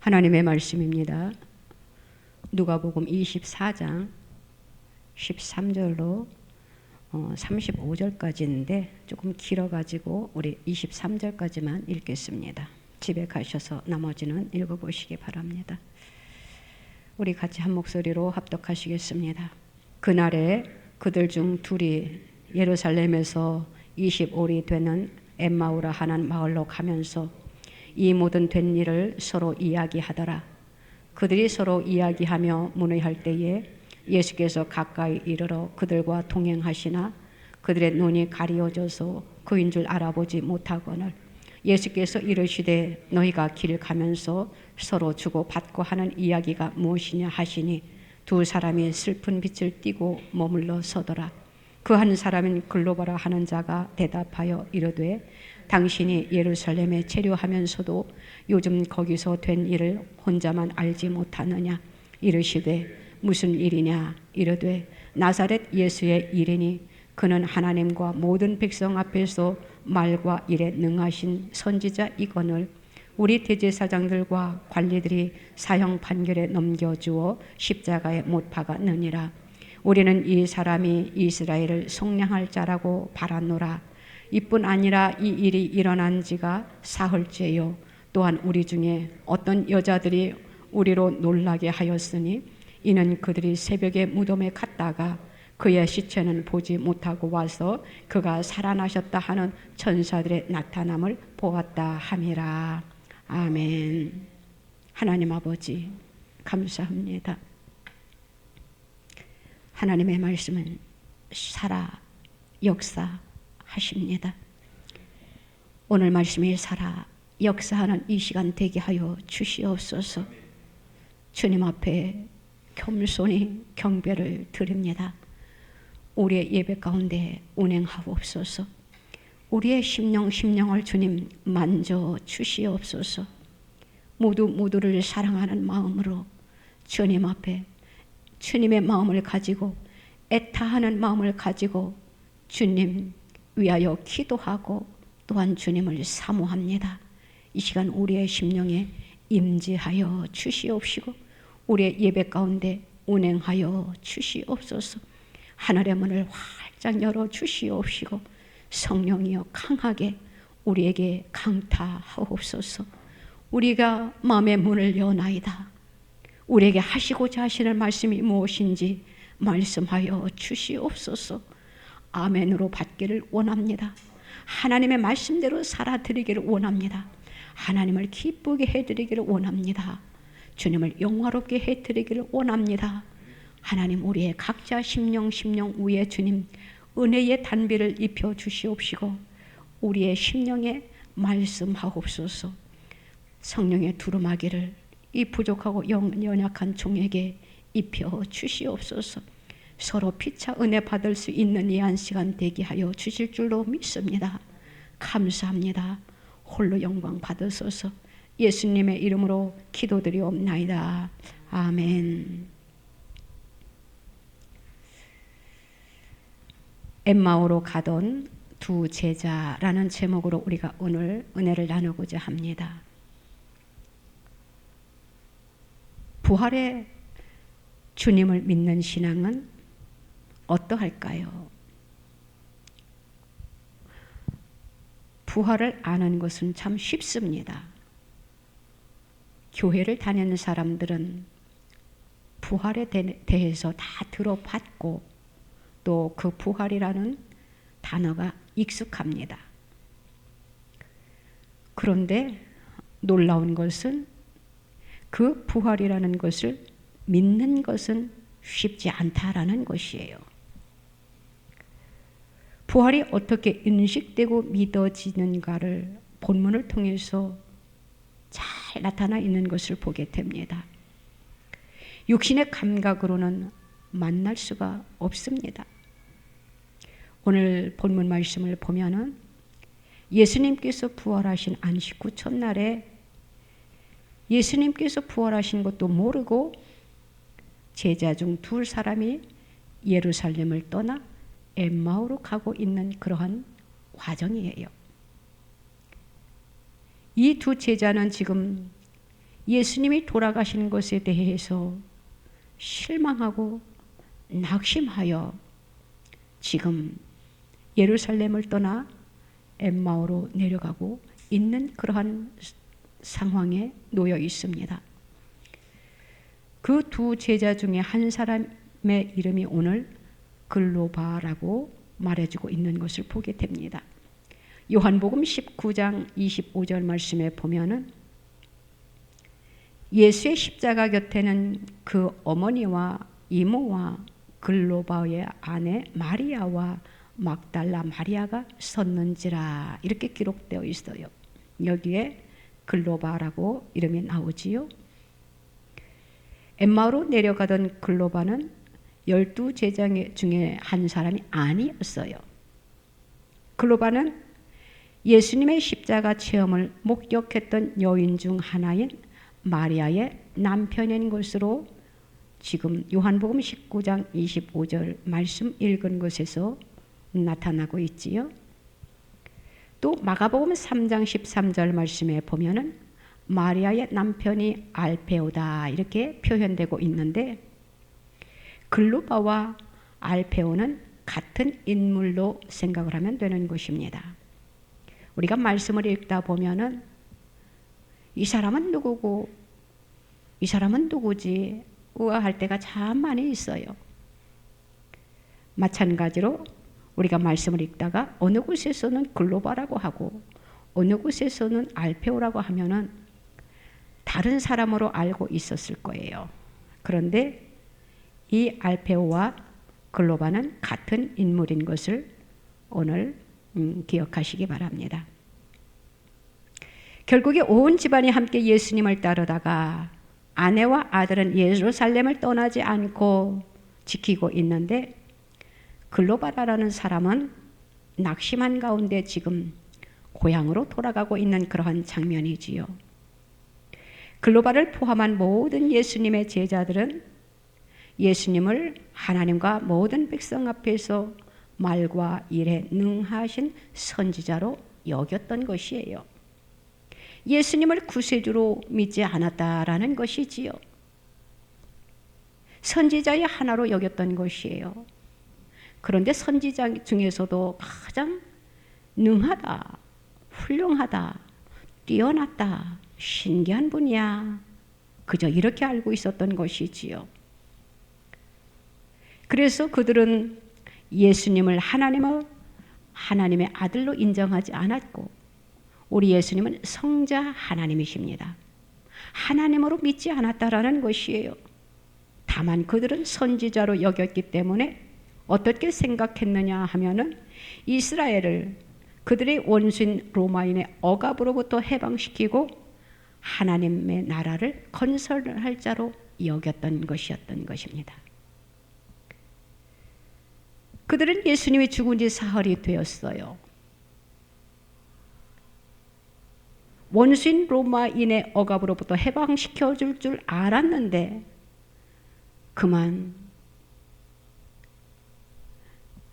하나님의 말씀입니다. 누가복음 24장 13절로 35절까지인데 조금 길어가지고 우리 23절까지만 읽겠습니다. 집에 가셔서 나머지는 읽어보시기 바랍니다. 우리 같이 한 목소리로 합독하시겠습니다. 그날에 그들 중 둘이 예루살렘에서 25리 되는 엠마오라 하는 마을로 가면서 이 모든 된 일을 서로 이야기하더라. 그들이 서로 이야기하며 문의할 때에 예수께서 가까이 이르러 그들과 동행하시나 그들의 눈이 가리워져서 그인 줄 알아보지 못하거늘 예수께서 이르시되 너희가 길 가면서 서로 주고받고 하는 이야기가 무엇이냐 하시니 두 사람이 슬픈 빛을 띠고 머물러 서더라. 그 한 사람인 글로바라 하는 자가 대답하여 이르되 당신이 예루살렘에 체류하면서도 요즘 거기서 된 일을 혼자만 알지 못하느냐. 이르시되 무슨 일이냐. 이르되 나사렛 예수의 일이니 그는 하나님과 모든 백성 앞에서 말과 일에 능하신 선지자이거늘 우리 대제사장들과 관리들이 사형 판결에 넘겨주어 십자가에 못 박았느니라. 우리는 이 사람이 이스라엘을 속량할 자라고 바라노라. 이뿐 아니라 이 일이 일어난 지가 사흘째요. 또한 우리 중에 어떤 여자들이 우리로 놀라게 하였으니 이는 그들이 새벽에 무덤에 갔다가 그의 시체는 보지 못하고 와서 그가 살아나셨다 하는 천사들의 나타남을 보았다 함이라. 아멘. 하나님 아버지 감사합니다. 하나님의 말씀은 살아 역사하십니다. 오늘 말씀이 살아 역사하는 이 시간 되게 하여 주시옵소서. 주님 앞에 겸손히 경배를 드립니다. 우리의 예배 가운데 운행하옵소서. 우리의 심령을 주님 만져 주시옵소서. 모두를 사랑하는 마음으로 주님 앞에 주님의 마음을 가지고 애타하는 마음을 가지고 주님 위하여 기도하고 또한 주님을 사모합니다. 이 시간 우리의 심령에 임재하여 주시옵시고 우리의 예배 가운데 운행하여 주시옵소서. 하늘의 문을 활짝 열어 주시옵시고 성령이여 강하게 우리에게 강타하옵소서. 우리가 마음의 문을 여나이다. 우리에게 하시고자 하시는 말씀이 무엇인지 말씀하여 주시옵소서. 아멘으로 받기를 원합니다. 하나님의 말씀대로 살아드리기를 원합니다. 하나님을 기쁘게 해드리기를 원합니다. 주님을 영화롭게 해드리기를 원합니다. 하나님 우리의 각자 심령 위에 주님 은혜의 단비를 입혀 주시옵시고 우리의 심령에 말씀하옵소서. 성령의 두루마기를 이 부족하고 연약한 종에게 입혀 주시옵소서. 서로 피차 은혜 받을 수 있는 이 한 시간 되게 하여 주실 줄로 믿습니다. 감사합니다. 홀로 영광 받으소서. 예수님의 이름으로 기도드리옵나이다. 아멘. 엠마오로 가던 두 제자라는 제목으로 우리가 오늘 은혜를 나누고자 합니다. 부활의 주님을 믿는 신앙은 어떠할까요? 부활을 아는 것은 참 쉽습니다. 교회를 다니는 사람들은 부활에 대해서 다 들어봤고 또 그 부활이라는 단어가 익숙합니다. 그런데 놀라운 것은 그 부활이라는 것을 믿는 것은 쉽지 않다라는 것이에요. 부활이 어떻게 인식되고 믿어지는가를 본문을 통해서 잘 나타나 있는 것을 보게 됩니다. 육신의 감각으로는 만날 수가 없습니다. 오늘 본문 말씀을 보면은 예수님께서 부활하신 안식 후 첫날에 예수님께서 부활하신 것도 모르고 제자 중 두 사람이 예루살렘을 떠나 엠마오로 가고 있는 그러한 과정이에요. 이 두 제자는 지금 예수님이 돌아가신 것에 대해서 실망하고 낙심하여 지금 예루살렘을 떠나 엠마오로 내려가고 있는 그러한 상황에 놓여 있습니다. 그 두 제자 중에 한 사람의 이름이 오늘 글로바라고 말해주고 있는 것을 보게 됩니다. 요한복음 19장 25절 말씀에 보면은 예수의 십자가 곁에는 그 어머니와 이모와 글로바의 아내 마리아와 막달라 마리아가 섰는지라 이렇게 기록되어 있어요. 여기에 글로바라고 이름이 나오지요. 엠마오로 내려가던 글로바는 12제자 중에 한 사람이 아니었어요. 글로바는 예수님의 십자가 체험을 목격했던 여인 중 하나인 마리아의 남편인 것으로 지금 요한복음 19장 25절 말씀 읽은 것에서 나타나고 있지요. 또 마가복음 3장 13절 말씀에 보면은 마리아의 남편이 알페오다 이렇게 표현되고 있는데 글로바와 알페오는 같은 인물로 생각을 하면 되는 것입니다. 우리가 말씀을 읽다 보면은 이 사람은 누구고 이 사람은 누구지 의아할 때가 참 많이 있어요. 마찬가지로 우리가 말씀을 읽다가 어느 곳에서는 글로바라고 하고 어느 곳에서는 알페오라고 하면은 다른 사람으로 알고 있었을 거예요. 그런데 이 알페오와 글로바는 같은 인물인 것을 오늘 기억하시기 바랍니다. 결국에 온 집안이 함께 예수님을 따르다가 아내와 아들은 예루살렘을 떠나지 않고 지키고 있는데 글로바라는 사람은 낙심한 가운데 지금 고향으로 돌아가고 있는 그러한 장면이지요. 글로바를 포함한 모든 예수님의 제자들은 예수님을 하나님과 모든 백성 앞에서 말과 일에 능하신 선지자로 여겼던 것이에요. 예수님을 구세주로 믿지 않았다라는 것이지요. 선지자의 하나로 여겼던 것이에요. 그런데 선지자 중에서도 가장 능하다, 훌륭하다, 뛰어났다, 신기한 분이야. 그저 이렇게 알고 있었던 것이지요. 그래서 그들은 예수님을 하나님의 아들로 인정하지 않았고 우리 예수님은 성자 하나님이십니다. 하나님으로 믿지 않았다라는 것이에요. 다만 그들은 선지자로 여겼기 때문에 어떻게 생각했느냐 하면은 이스라엘을 그들의 원수인 로마인의 억압으로부터 해방시키고 하나님의 나라를 건설할 자로 여겼던 것이었던 것입니다. 그들은 예수님이 죽은 지 사흘이 되었어요. 원수인 로마인의 억압으로부터 해방시켜 줄 알았는데 그만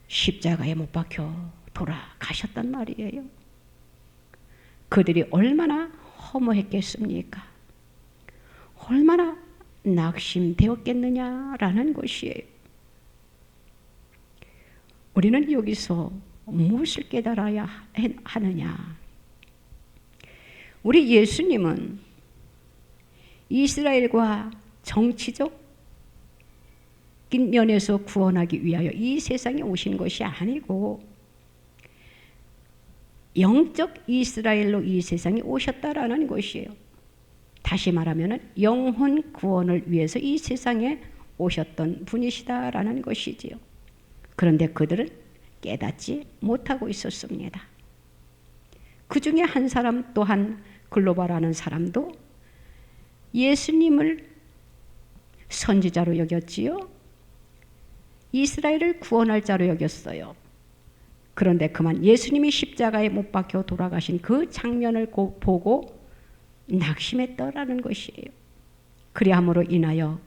십자가에 못 박혀 돌아가셨단 말이에요. 그들이 얼마나 허무했겠습니까? 얼마나 낙심되었겠느냐라는 것이에요. 우리는 여기서 무엇을 깨달아야 하느냐? 우리 예수님은 이스라엘과 정치적 면에서 구원하기 위하여 이 세상에 오신 것이 아니고 영적 이스라엘로 이 세상에 오셨다라는 것이에요. 다시 말하면 영혼 구원을 위해서 이 세상에 오셨던 분이시다라는 것이지요. 그런데 그들은 깨닫지 못하고 있었습니다. 그 중에 한 사람 또한 글로바라는 사람도 예수님을 선지자로 여겼지요. 이스라엘을 구원할 자로 여겼어요. 그런데 그만 예수님이 십자가에 못 박혀 돌아가신 그 장면을 보고 낙심했더라는 것이에요. 그리함으로 인하여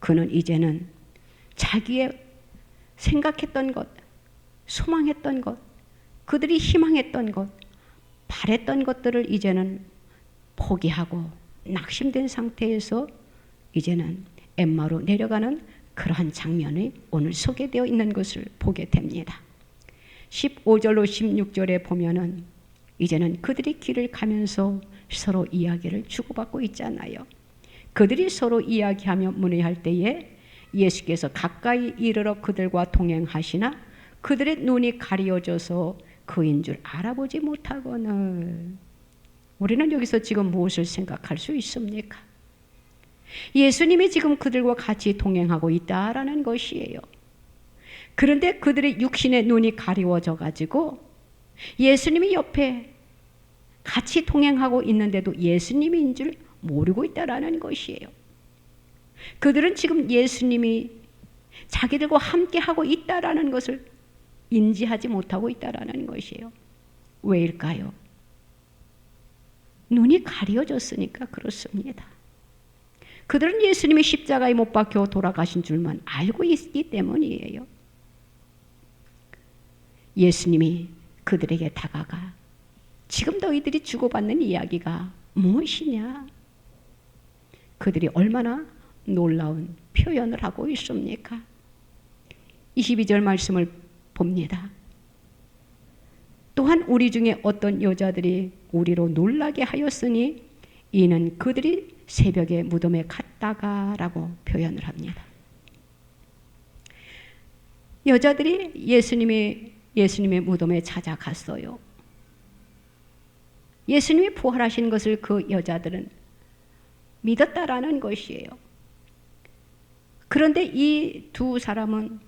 그는 이제는 자기의 생각했던 것, 소망했던 것, 그들이 희망했던 것, 바랬던 것들을 이제는 포기하고 낙심된 상태에서 이제는 엠마로 내려가는 그러한 장면이 오늘 소개되어 있는 것을 보게 됩니다. 15절로 16절에 보면은 이제는 그들이 길을 가면서 서로 이야기를 주고받고 있잖아요. 그들이 서로 이야기하며 문의할 때에 예수께서 가까이 이르러 그들과 동행하시나 그들의 눈이 가리워져서 그인 줄 알아보지 못하거늘. 우리는 여기서 지금 무엇을 생각할 수 있습니까? 예수님이 지금 그들과 같이 동행하고 있다라는 것이에요. 그런데 그들의 육신의 눈이 가리워져 가지고 예수님이 옆에 같이 동행하고 있는데도 예수님인 줄 모르고 있다라는 것이에요. 그들은 지금 예수님이 자기들과 함께 하고 있다라는 것을 인지하지 못하고 있다라는 것이에요. 왜일까요? 눈이 가려졌으니까 그렇습니다. 그들은 예수님이 십자가에 못 박혀 돌아가신 줄만 알고 있기 때문이에요. 예수님이 그들에게 다가가 지금 너희들이 주고받는 이야기가 무엇이냐? 그들이 얼마나 놀라운 표현을 하고 있습니까? 22절 말씀을 봅니다. 또한 우리 중에 어떤 여자들이 우리로 놀라게 하였으니 이는 그들이 새벽에 무덤에 갔다가 라고 표현을 합니다. 여자들이 예수님의 무덤에 찾아갔어요. 예수님이 부활하신 것을 그 여자들은 믿었다라는 것이에요. 그런데 이 두 사람은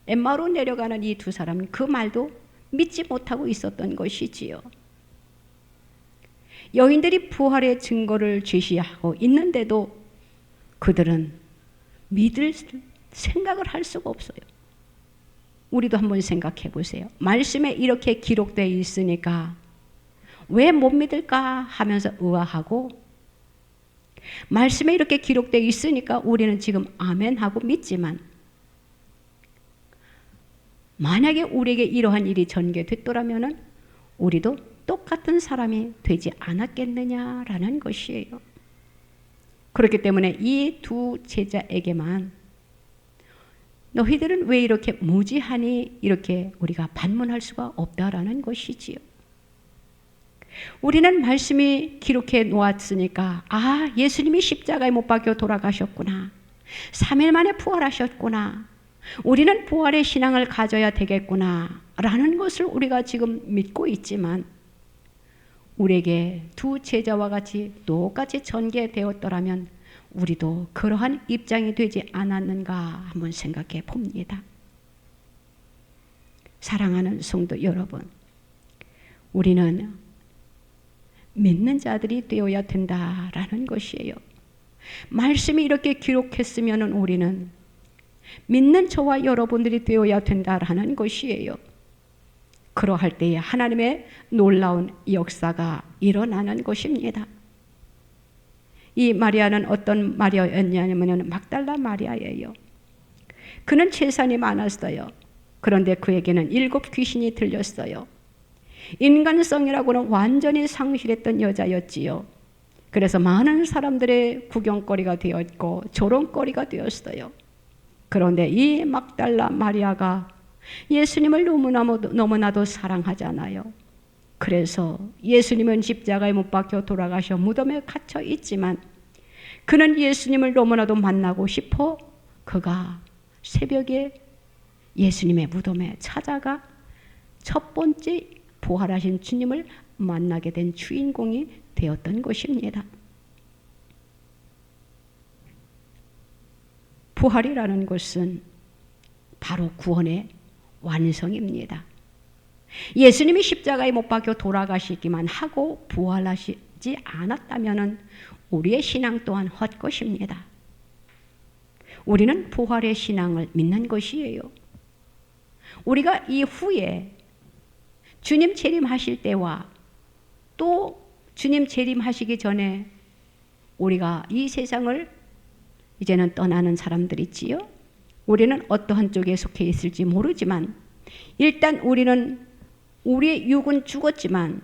엠마로 내려가는 이 두 사람은 그 말도 믿지 못하고 있었던 것이지요. 여인들이 부활의 증거를 제시하고 있는데도 그들은 믿을 생각을 할 수가 없어요. 우리도 한번 생각해 보세요. 말씀에 이렇게 기록되어 있으니까 왜 못 믿을까 하면서 의아하고, 말씀에 이렇게 기록되어 있으니까 우리는 지금 아멘 하고 믿지만, 만약에 우리에게 이러한 일이 전개됐더라면 우리도 똑같은 사람이 되지 않았겠느냐라는 것이에요. 그렇기 때문에 이 두 제자에게만 너희들은 왜 이렇게 무지하니 이렇게 우리가 반문할 수가 없다라는 것이지요. 우리는 말씀이 기록해 놓았으니까 예수님이 십자가에 못 박혀 돌아가셨구나, 3일 만에 부활하셨구나, 우리는 부활의 신앙을 가져야 되겠구나 라는 것을 우리가 지금 믿고 있지만, 우리에게 두 제자와 같이 똑같이 전개되었더라면 우리도 그러한 입장이 되지 않았는가 한번 생각해 봅니다. 사랑하는 성도 여러분, 우리는 믿는 자들이 되어야 된다라는 것이에요. 말씀이 이렇게 기록했으면 우리는 믿는 저와 여러분들이 되어야 된다라는 것이에요. 그러할 때에 하나님의 놀라운 역사가 일어나는 것입니다. 이 마리아는 어떤 마리아였냐면 막달라 마리아예요. 그는 재산이 많았어요. 그런데 그에게는 7 귀신이 들렸어요. 인간성이라고는 완전히 상실했던 여자였지요. 그래서 많은 사람들의 구경거리가 되었고 조롱거리가 되었어요. 그런데 이 막달라 마리아가 예수님을 너무나도 사랑하잖아요. 그래서 예수님은 십자가에 못 박혀 돌아가셔 무덤에 갇혀 있지만 그는 예수님을 너무나도 만나고 싶어 그가 새벽에 예수님의 무덤에 찾아가 첫 번째 부활하신 주님을 만나게 된 주인공이 되었던 것입니다. 부활이라는 것은 바로 구원의 완성입니다. 예수님이 십자가에 못 박혀 돌아가시기만 하고 부활하시지 않았다면 우리의 신앙 또한 헛것입니다. 우리는 부활의 신앙을 믿는 것이에요. 우리가 이후에 주님 재림하실 때와 또 주님 재림하시기 전에 우리가 이 세상을 이제는 떠나는 사람들이지요. 우리는 어떠한 쪽에 속해 있을지 모르지만 일단 우리는 우리의 육은 죽었지만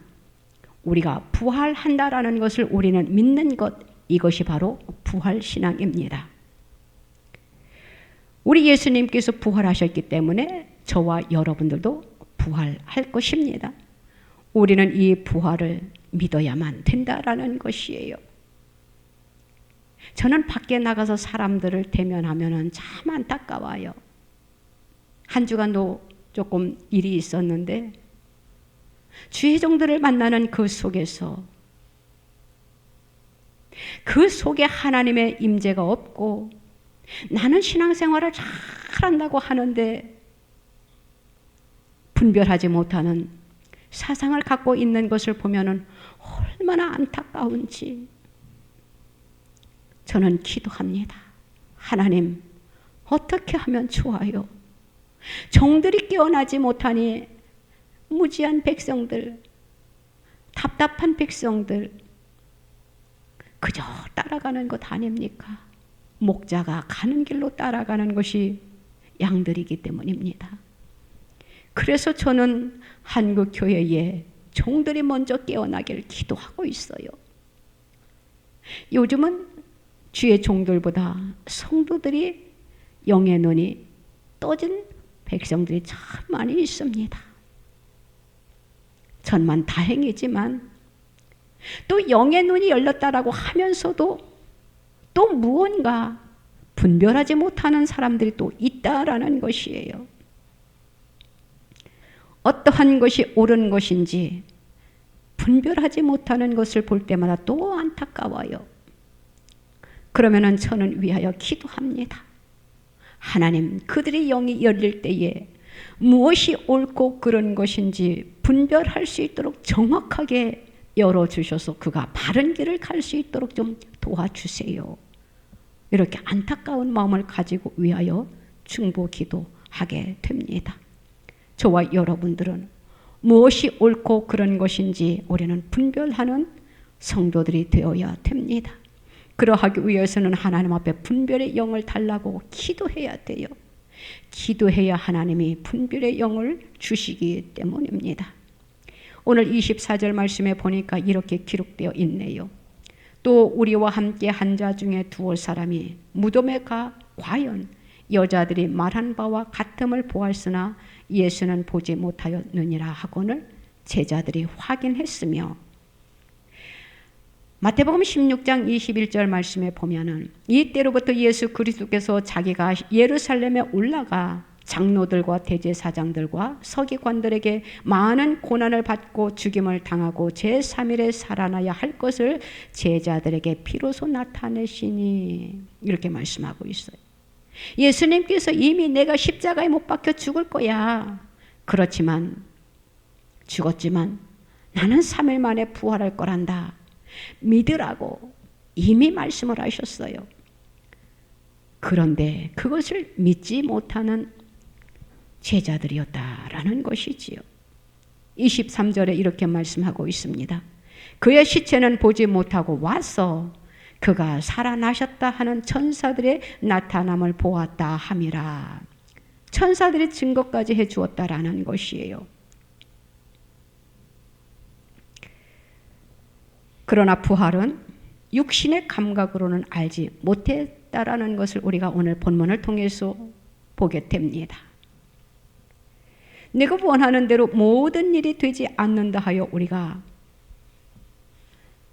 우리가 부활한다라는 것을 우리는 믿는 것 이것이 바로 부활신앙입니다. 우리 예수님께서 부활하셨기 때문에 저와 여러분들도 부활할 것입니다. 우리는 이 부활을 믿어야만 된다라는 것이에요. 저는 밖에 나가서 사람들을 대면하면 참 안타까워요. 한 주간도 조금 일이 있었는데 주의 종들을 만나는 그 속에서 그 속에 하나님의 임재가 없고 나는 신앙생활을 잘한다고 하는데 분별하지 못하는 사상을 갖고 있는 것을 보면 얼마나 안타까운지 저는 기도합니다. 하나님, 어떻게 하면 좋아요? 종들이 깨어나지 못하니 무지한 백성들, 답답한 백성들 그저 따라가는 것 아닙니까? 목자가 가는 길로 따라가는 것이 양들이기 때문입니다. 그래서 저는 한국 교회에 종들이 먼저 깨어나기를 기도하고 있어요. 요즘은 주의 종들보다 성도들이 영의 눈이 떠진 백성들이 참 많이 있습니다. 천만 다행이지만 또 영의 눈이 열렸다라고 하면서도 또 무언가 분별하지 못하는 사람들이 또 있다라는 것이에요. 어떠한 것이 옳은 것인지 분별하지 못하는 것을 볼 때마다 또 안타까워요. 그러면은 저는 위하여 기도합니다. 하나님, 그들의 영이 열릴 때에 무엇이 옳고 그런 것인지 분별할 수 있도록 정확하게 열어주셔서 그가 바른 길을 갈 수 있도록 좀 도와주세요. 이렇게 안타까운 마음을 가지고 위하여 중보 기도하게 됩니다. 저와 여러분들은 무엇이 옳고 그런 것인지 우리는 분별하는 성도들이 되어야 됩니다. 그러하기 위해서는 하나님 앞에 분별의 영을 달라고 기도해야 돼요. 기도해야 하나님이 분별의 영을 주시기 때문입니다. 오늘 24절 말씀에 보니까 이렇게 기록되어 있네요. 또 우리와 함께 한 자 중에 두어 사람이 무덤에 가 과연 여자들이 말한 바와 같음을 보았으나 예수는 보지 못하였느니라 하고는 제자들이 확인했으며, 마태복음 16장 21절 말씀에 보면은 이때로부터 예수 그리스도께서 자기가 예루살렘에 올라가 장로들과 대제사장들과 서기관들에게 많은 고난을 받고 죽임을 당하고 제3일에 살아나야 할 것을 제자들에게 비로소 나타내시니, 이렇게 말씀하고 있어요. 예수님께서 이미 내가 십자가에 못 박혀 죽을 거야. 그렇지만 죽었지만 나는 3일 만에 부활할 거란다. 믿으라고 이미 말씀을 하셨어요. 그런데 그것을 믿지 못하는 제자들이었다라는 것이지요. 23절에 이렇게 말씀하고 있습니다. 그의 시체는 보지 못하고 와서 그가 살아나셨다 하는 천사들의 나타남을 보았다 함이라. 천사들이 증거까지 해주었다라는 것이에요. 그러나 부활은 육신의 감각으로는 알지 못했다라는 것을 우리가 오늘 본문을 통해서 보게 됩니다. 내가 원하는 대로 모든 일이 되지 않는다 하여 우리가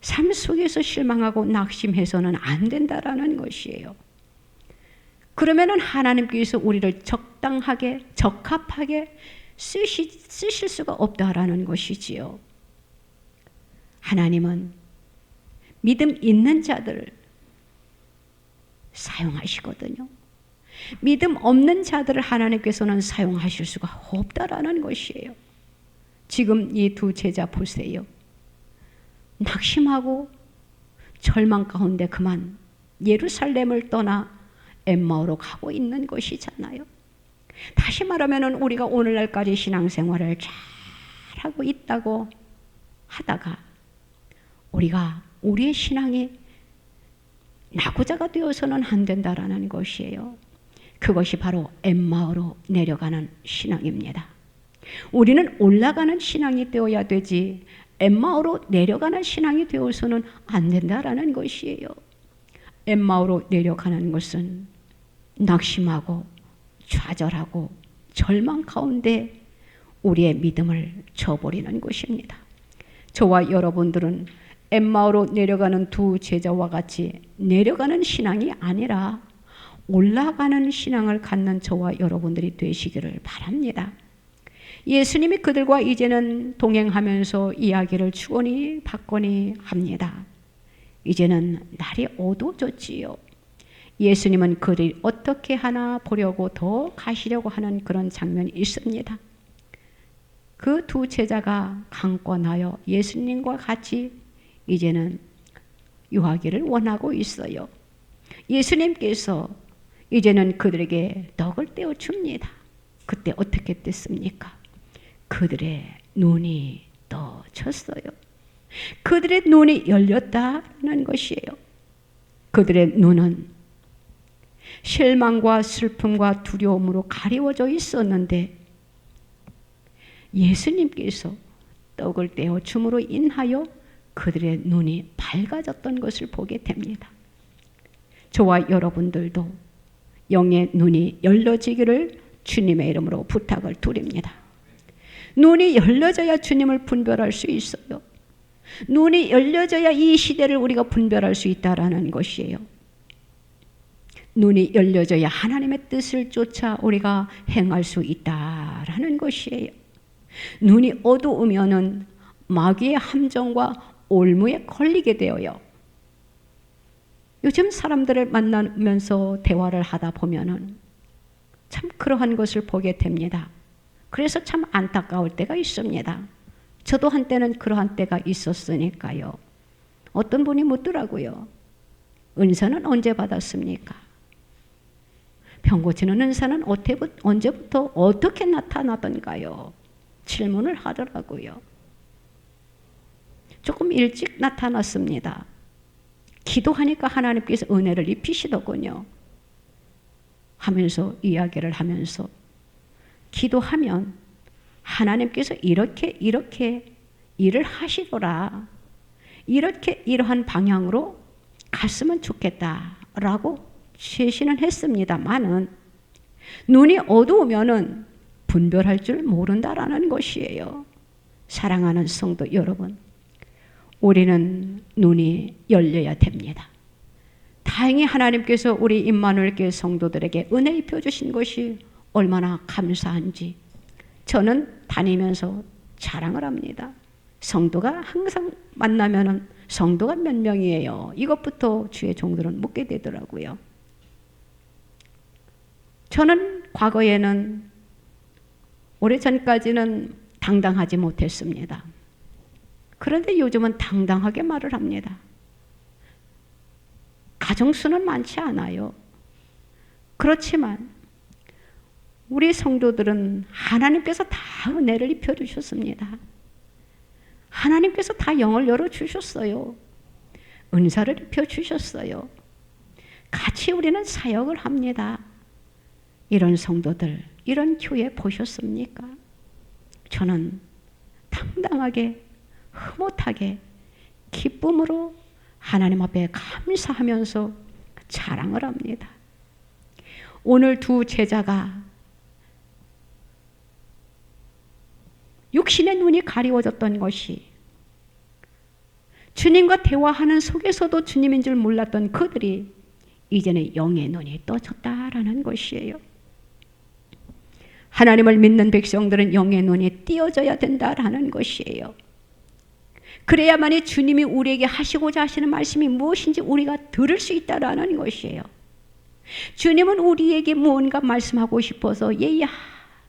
삶 속에서 실망하고 낙심해서는 안 된다라는 것이에요. 그러면은 하나님께서 우리를 적당하게 적합하게 쓰실 수가 없다라는 것이지요. 하나님은 믿음 있는 자들을 사용하시거든요. 믿음 없는 자들을 하나님께서는 사용하실 수가 없다라는 것이에요. 지금 이 두 제자 보세요. 낙심하고 절망 가운데 그만 예루살렘을 떠나 엠마오로 가고 있는 것이잖아요. 다시 말하면 우리가 오늘날까지 신앙생활을 잘하고 있다고 하다가 우리가 우리의 신앙이 낙오자가 되어서는 안 된다라는 것이에요. 그것이 바로 엠마오로 내려가는 신앙입니다. 우리는 올라가는 신앙이 되어야 되지 엠마오로 내려가는 신앙이 되어서는 안 된다라는 것이에요. 엠마오로 내려가는 것은 낙심하고 좌절하고 절망 가운데 우리의 믿음을 저버리는 것입니다. 저와 여러분들은 엠마오로 내려가는 두 제자와 같이 내려가는 신앙이 아니라 올라가는 신앙을 갖는 저와 여러분들이 되시기를 바랍니다. 예수님이 그들과 이제는 동행하면서 이야기를 주거니 받거니 합니다. 이제는 날이 어두워졌지요. 예수님은 그들이 어떻게 하나 보려고 더 가시려고 하는 그런 장면이 있습니다. 그 두 제자가 강권하여 예수님과 같이 이제는 유하기를 원하고 있어요. 예수님께서 이제는 그들에게 떡을 떼어 줍니다. 그때 어떻게 됐습니까? 그들의 눈이 떠졌어요. 그들의 눈이 열렸다는 것이에요. 그들의 눈은 실망과 슬픔과 두려움으로 가리워져 있었는데 예수님께서 떡을 떼어 줌으로 인하여 그들의 눈이 밝아졌던 것을 보게 됩니다. 저와 여러분들도 영의 눈이 열려지기를 주님의 이름으로 부탁을 드립니다. 눈이 열려져야 주님을 분별할 수 있어요. 눈이 열려져야 이 시대를 우리가 분별할 수 있다라는 것이에요. 눈이 열려져야 하나님의 뜻을 쫓아 우리가 행할 수 있다라는 것이에요. 눈이 어두우면은 마귀의 함정과 올무에 걸리게 되어요. 요즘 사람들을 만나면서 대화를 하다 보면은 참 그러한 것을 보게 됩니다. 그래서 참 안타까울 때가 있습니다. 저도 한때는 그러한 때가 있었으니까요. 어떤 분이 묻더라고요. 은사는 언제 받았습니까? 병 고치는 은사는 언제부터 어떻게 나타나던가요? 질문을 하더라고요. 조금 일찍 나타났습니다. 기도하니까 하나님께서 은혜를 입히시더군요. 하면서 이야기를 하면서 기도하면 하나님께서 이렇게 일을 하시더라. 이렇게 이러한 방향으로 갔으면 좋겠다라고 제시는 했습니다만은 눈이 어두우면은 분별할 줄 모른다라는 것이에요. 사랑하는 성도 여러분, 우리는 눈이 열려야 됩니다. 다행히 하나님께서 우리 임마누엘교회 성도들에게 은혜 입혀주신 것이 얼마나 감사한지 저는 다니면서 자랑을 합니다. 성도가 항상 만나면은 성도가 몇 명이에요. 이것부터 주의 종들은 묻게 되더라고요. 저는 과거에는 오래전까지는 당당하지 못했습니다. 그런데 요즘은 당당하게 말을 합니다. 가정수는 많지 않아요. 그렇지만 우리 성도들은 하나님께서 다 은혜를 입혀주셨습니다. 하나님께서 다 영을 열어주셨어요. 은사를 입혀주셨어요. 같이 우리는 사역을 합니다. 이런 성도들, 이런 교회 보셨습니까? 저는 당당하게, 흐뭇하게, 기쁨으로 하나님 앞에 감사하면서 자랑을 합니다. 오늘 두 제자가 육신의 눈이 가리워졌던 것이 주님과 대화하는 속에서도 주님인 줄 몰랐던 그들이 이제는 영의 눈이 떠졌다라는 것이에요. 하나님을 믿는 백성들은 영의 눈이 띄어져야 된다라는 것이에요. 그래야만이 주님이 우리에게 하시고자 하시는 말씀이 무엇인지 우리가 들을 수 있다라는 것이에요. 주님은 우리에게 무언가 말씀하고 싶어서 얘야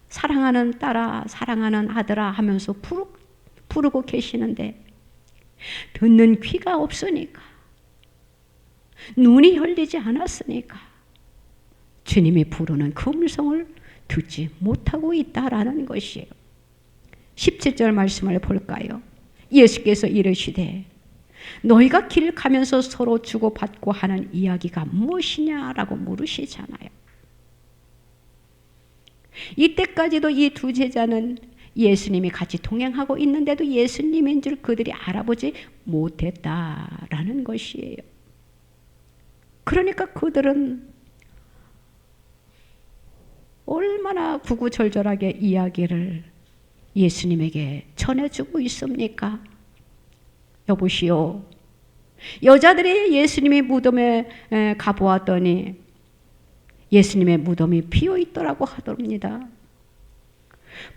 사랑하는 딸아 사랑하는 아들아 하면서 부르고 계시는데 듣는 귀가 없으니까 눈이 열리지 않았으니까 주님이 부르는 그 음성을 듣지 못하고 있다라는 것이에요. 17절 말씀을 볼까요? 예수께서 이르시되 너희가 길을 가면서 서로 주고받고 하는 이야기가 무엇이냐라고 물으시잖아요. 이때까지도 이 두 제자는 예수님이 같이 동행하고 있는데도 예수님인 줄 그들이 알아보지 못했다라는 것이에요. 그러니까 그들은 얼마나 구구절절하게 이야기를 예수님에게 전해주고 있습니까? 여보시오, 여자들이 예수님의 무덤에 가보았더니 예수님의 무덤이 비어있더라고 하더랍니다.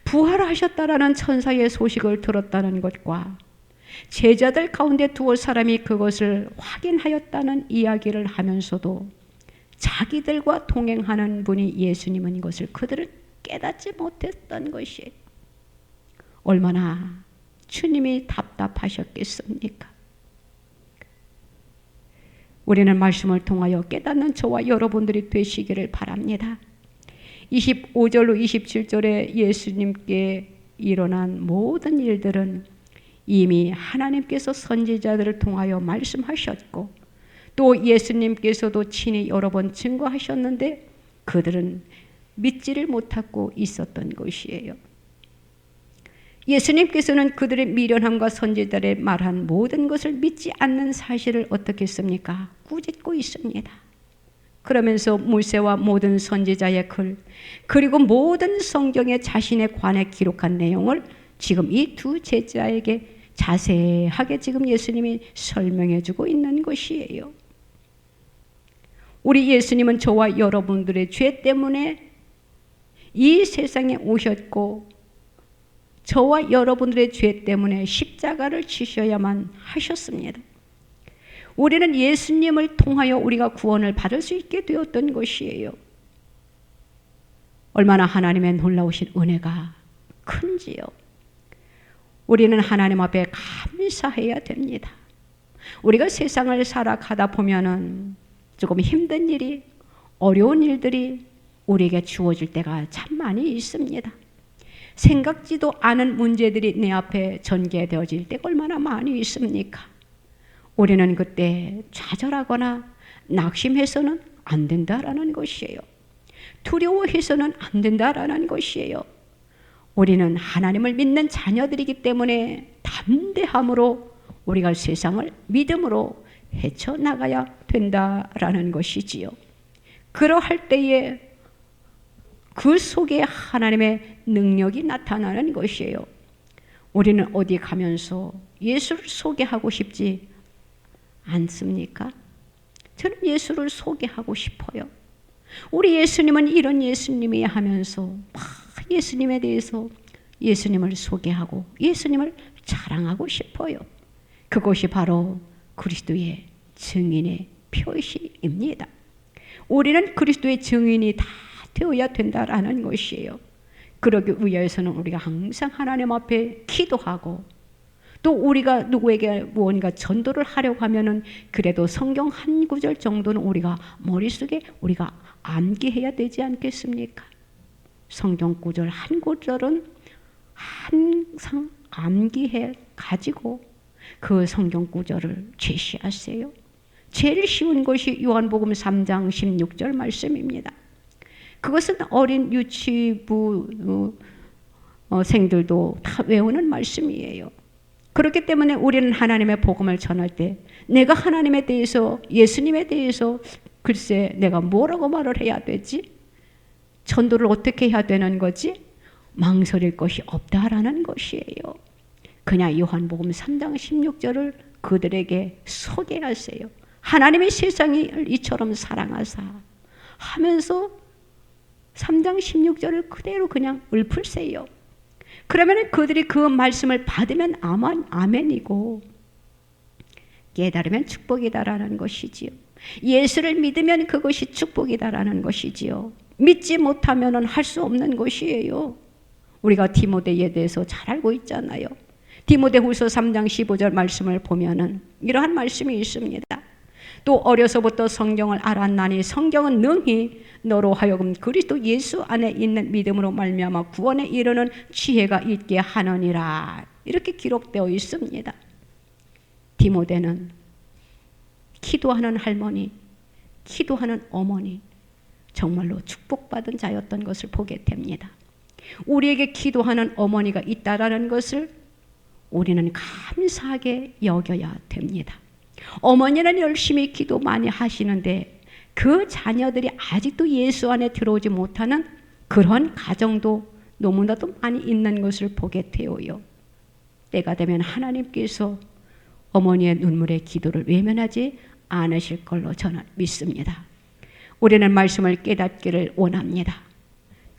부활하셨다라는 천사의 소식을 들었다는 것과 제자들 가운데 두어 사람이 그것을 확인하였다는 이야기를 하면서도 자기들과 동행하는 분이 예수님은 이것을 그들은 깨닫지 못했던 것이에요. 얼마나 주님이 답답하셨겠습니까? 우리는 말씀을 통하여 깨닫는 저와 여러분들이 되시기를 바랍니다. 25절로 27절에 예수님께 일어난 모든 일들은 이미 하나님께서 선지자들을 통하여 말씀하셨고 또 예수님께서도 친히 여러 번 증거하셨는데 그들은 믿지를 못하고 있었던 것이에요. 예수님께서는 그들의 미련함과 선지자들의 말한 모든 것을 믿지 않는 사실을 어떻게 했습니까? 꾸짖고 있습니다. 그러면서 모세와 모든 선지자의 글 그리고 모든 성경에 자신에 관해 기록한 내용을 지금 이 두 제자에게 자세하게 지금 예수님이 설명해 주고 있는 것이에요. 우리 예수님은 저와 여러분들의 죄 때문에 이 세상에 오셨고 저와 여러분들의 죄 때문에 십자가를 지셔야만 하셨습니다. 우리는 예수님을 통하여 우리가 구원을 받을 수 있게 되었던 것이에요. 얼마나 하나님의 놀라우신 은혜가 큰지요. 우리는 하나님 앞에 감사해야 됩니다. 우리가 세상을 살아가다 보면은 조금 힘든 일이, 어려운 일들이 우리에게 주어질 때가 참 많이 있습니다. 생각지도 않은 문제들이 내 앞에 전개되어질 때가 얼마나 많이 있습니까? 우리는 그때 좌절하거나 낙심해서는 안 된다라는 것이에요. 두려워해서는 안 된다라는 것이에요. 우리는 하나님을 믿는 자녀들이기 때문에 담대함으로 우리가 세상을 믿음으로 헤쳐나가야 된다라는 것이지요. 그러할 때에 그 속에 하나님의 능력이 나타나는 것이에요. 우리는 어디 가면서 예수를 소개하고 싶지 않습니까? 저는 예수를 소개하고 싶어요. 우리 예수님은 이런 예수님이 하면서 막 예수님에 대해서 예수님을 소개하고 예수님을 자랑하고 싶어요. 그것이 바로 그리스도의 증인의 표시입니다. 우리는 그리스도의 증인이 다 되어야 된다라는 것이에요. 그러기 위해서는 우리가 항상 하나님 앞에 기도하고 또 우리가 누구에게 무언가 전도를 하려고 하면은 그래도 성경 한 구절 정도는 우리가 머릿속에 우리가 암기해야 되지 않겠습니까? 성경 구절 한 구절은 항상 암기해 가지고 그 성경 구절을 제시하세요. 제일 쉬운 것이 요한복음 3장 16절 말씀입니다. 그것은 어린 유치부 생들도 다 외우는 말씀이에요. 그렇기 때문에 우리는 하나님의 복음을 전할 때 내가 하나님에 대해서 예수님에 대해서 글쎄 내가 뭐라고 말을 해야 되지? 전도를 어떻게 해야 되는 거지? 망설일 것이 없다라는 것이에요. 그냥 요한복음 3장 16절을 그들에게 소개하세요. 하나님의 세상을 이처럼 사랑하사 하면서 3장 16절을 그대로 그냥 읊으세요. 그러면 그들이 그 말씀을 받으면 아멘이고 깨달으면 축복이다라는 것이지요. 예수를 믿으면 그것이 축복이다라는 것이지요. 믿지 못하면 할 수 없는 것이에요. 우리가 디모데에 대해서 잘 알고 있잖아요. 디모데후서 3장 15절 말씀을 보면은 이러한 말씀이 있습니다. 또 어려서부터 성경을 알았나니 성경은 능히 너로 하여금 그리스도 예수 안에 있는 믿음으로 말미암아 구원에 이르는 지혜가 있게 하느니라. 이렇게 기록되어 있습니다. 디모데는 기도하는 할머니, 기도하는 어머니, 정말로 축복받은 자였던 것을 보게 됩니다. 우리에게 기도하는 어머니가 있다라는 것을 우리는 감사하게 여겨야 됩니다. 어머니는 열심히 기도 많이 하시는데 그 자녀들이 아직도 예수 안에 들어오지 못하는 그런 가정도 너무나도 많이 있는 것을 보게 되어요. 때가 되면 하나님께서 어머니의 눈물의 기도를 외면하지 않으실 걸로 저는 믿습니다. 우리는 말씀을 깨닫기를 원합니다.